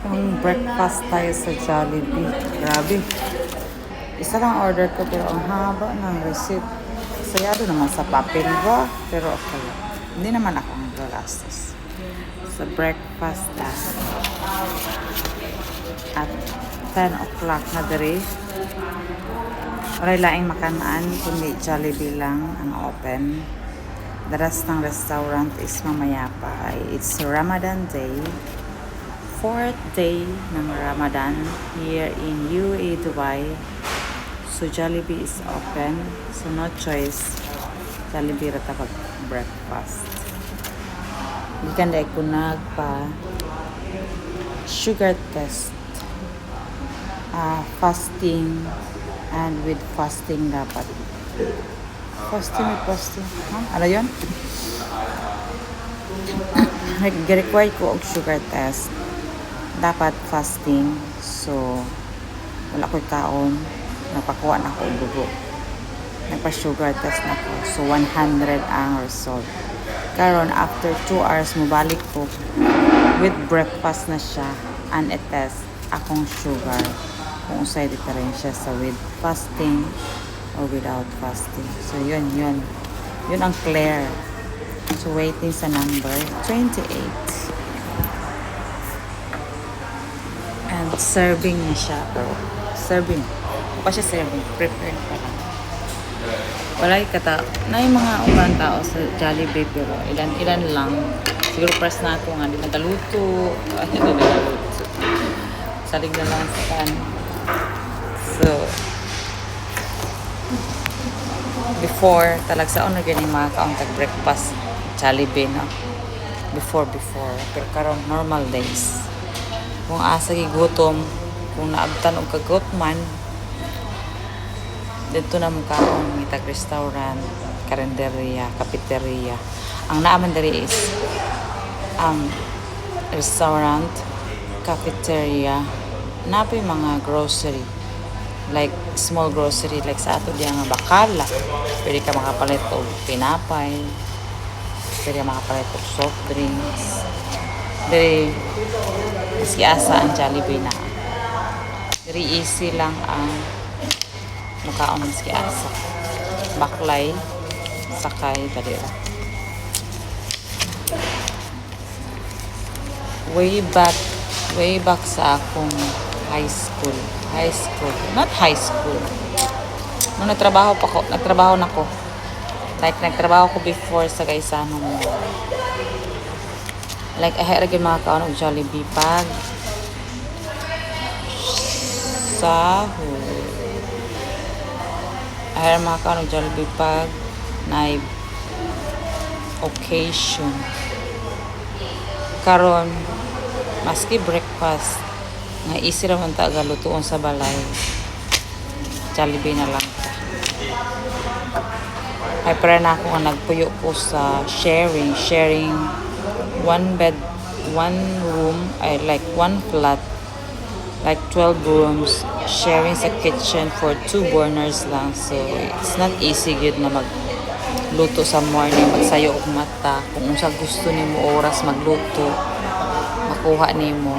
Yung breakfast tayo sa Jollibee. Grabe. Isa lang order ko pero ang haba ng receipt. Sayado naman sa papel ba? Pero okay lang. Hindi naman ako ang galastos. Sa breakfast at 10 o'clock na diri. Wala laing makanaan kundi Jollibee lang ang open. The rest ng restaurant is mamaya pa. It's Ramadan Day. 4th day ng Ramadan here in UAE, Dubai. So Jollibee is open. So no choice. Jollibee rata pag breakfast. Gikan dai ko nagpa sugar test. Fasting and with fasting dapat. Fasting with fasting. Ano yun? Nag-require ko og sugar test. Dapat fasting. So, wala ko'y kaon. Napakuha na ko og dugo. Nagpa-sugar test na ko. So, 100 ang result. Karon after 2 hours, mubalik ko. With breakfast na siya. And i-test akong sugar. Kung usay diferensya sa with fasting or without fasting. So, yun. Yun ang clear. So, waiting sa number 28. And serving na siya. Pero, serving. Pa siya serving. Prepare pa lang. Wala kata. Na yung mga ubang tao sa Jollibee pero ilan lang. Siguro press na ako nga. Di nagaluto. Hindi nagaluto. Salig na lang sa kan. So, before, talagsaon na ganyan mga kaong breakfast Jollibee, no? Before. Pero karon normal days. Kung asa gigutom, kung naabtan og kagot man, dito na mo kaon itag restaurant, karinderya, cafeteria. Ang naaman diri is restaurant, cafeteria, napay mga grocery. Like small grocery like sa ato diya nga bakala. Pwede ka makapalit og tinapay. Pwede ka makapalit og soft drinks. Diri maski asa ang Jollibee na. Very easy lang ang makaon maski asa. Baklay, sakay, dalira. Way back sa akong high school. Not high school. Nung nagtrabaho na ko. Like, nagtrabaho ko before sa Gaisano mo. Like, ahera gyud mga kaon og Jollibee pag sahod. Ahera mga kaon og Jollibee pag na occasion. Karon maski breakfast nga easy ra man ta galutuon sa balay. Jollibee na lang ta. Ay para na ako nga nagpuyo ko sa sharing one bed, one room, ay like one flat, like 12 rooms, sharing sa kitchen for 2 burners lang. So, it's not easy good na magluto sa morning, magsayo og mata. Kung unsa gusto nimo oras magluto, makuha nimo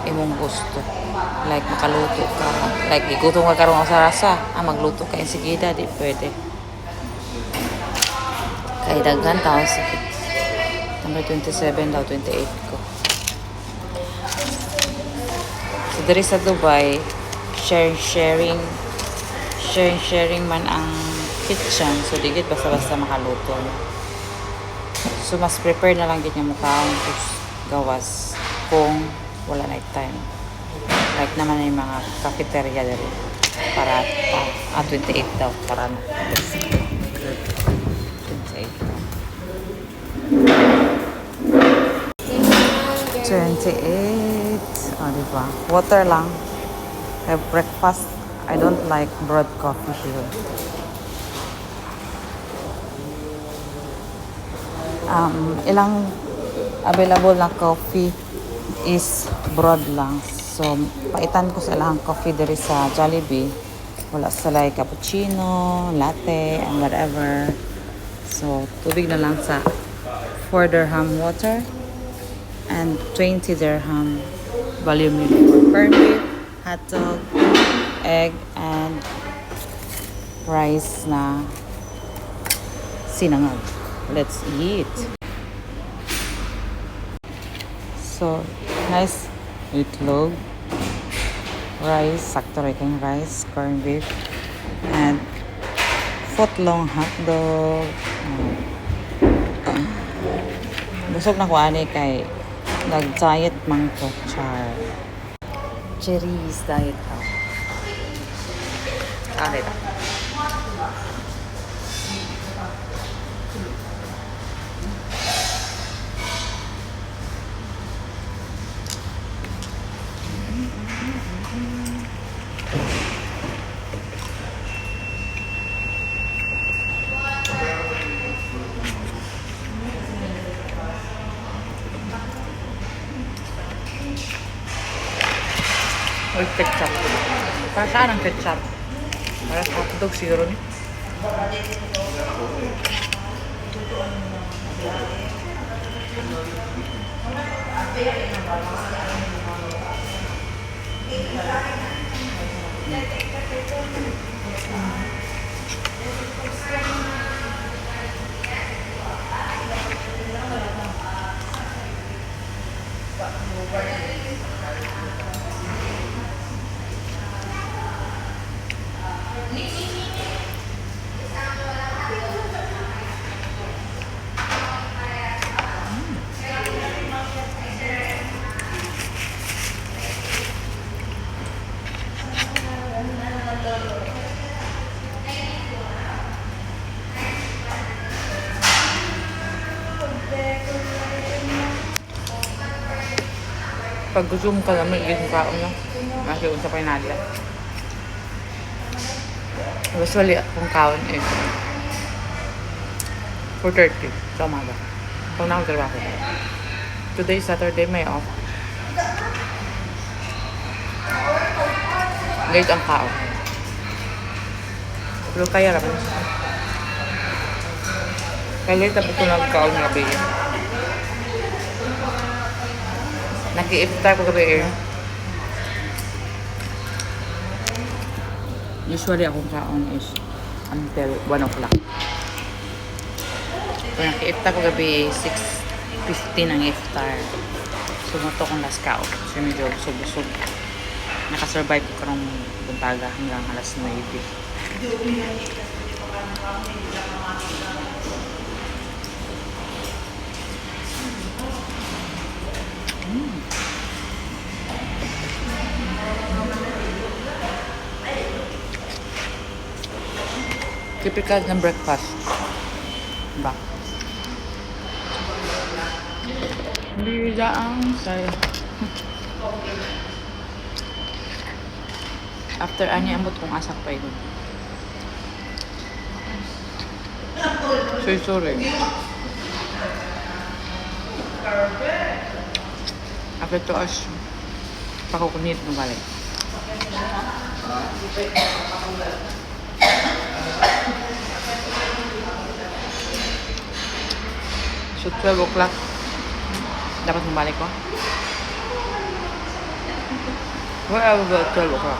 imong gusto. Like, makaluto ka. Like, igutom ka karong sa rasa. Magluto ka insigida, di pwede. Kay daghan tao sa number 27 daw, 28 ko. So, diri sa Dubai, sharing man ang kitchen. So, digit basta-basta makaluto. So, mas prepare na lang din yung mukhaong gawas kung wala night time. Like naman na yung mga cafeteria diri. Para 28 daw. Para 28 daw. 28. Diba? Water lang. Have breakfast. I don't like broad coffee here. Ilang available na coffee is broad lang. So, paitan ko sa ilang coffee diri sa Jollibee. Wala sa like cappuccino, latte, and whatever. So, tubig na lang sa 4 dirham water. and 20 dirham volume meal for corned beef, hot dog, egg, and rice na sinangag. Let's eat. So, nice itlog, rice, sakto rin kayong rice, corned beef, and foot-long hot dog. Busog na ko ani kay nag-diet mang ko, char. Cherries diet ka. Kalit. Uy, ketchup. Para saan ang ketchup? Para sa hotdog siguro ni. Pag gusto mo ka naman, igit mo kaon lang. Kasi unsa pa yung nalila. Usually, akong kaon is 4:30 sa umaga. Pag nakatrabaho. Today, Saturday, may off. Late ang kaon. Pero kaya naman. Kaya late ang ito nagkaon ng gabi. Nag-i-iftar ko gabi. Usually akong kaon is until 1 o'clock. Kung nag-i-iftar ko gabi, 6:15 ang iftar. Sumato kong last kaon. Kasi medyo busog-busog. Nakasurvive ko karong buntaga hanggang alas 9. Typical ng breakfast. Ba? Hindi ang saya. After ani ambot kong asak pa ito. Sorry. After 2 hours, pakukunit ng balik. So 12 o'clock, dapat mabalik ko. Where I will go at 12 o'clock.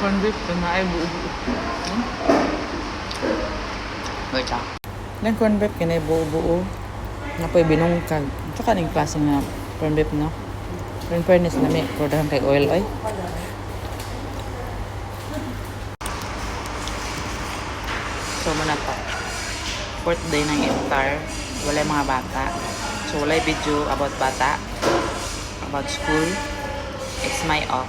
Corned beef na ay buo-buo. Wait ah. Yung corned beef kinay buo-buo. Napoy binungkag. Tsaka ning klase nga corned beef no. Pero in fairness na may produhan kay oil oy. So muna pa. 4th day ng iftar. Wala mga bata. So wala video about bata. About school. It's my off.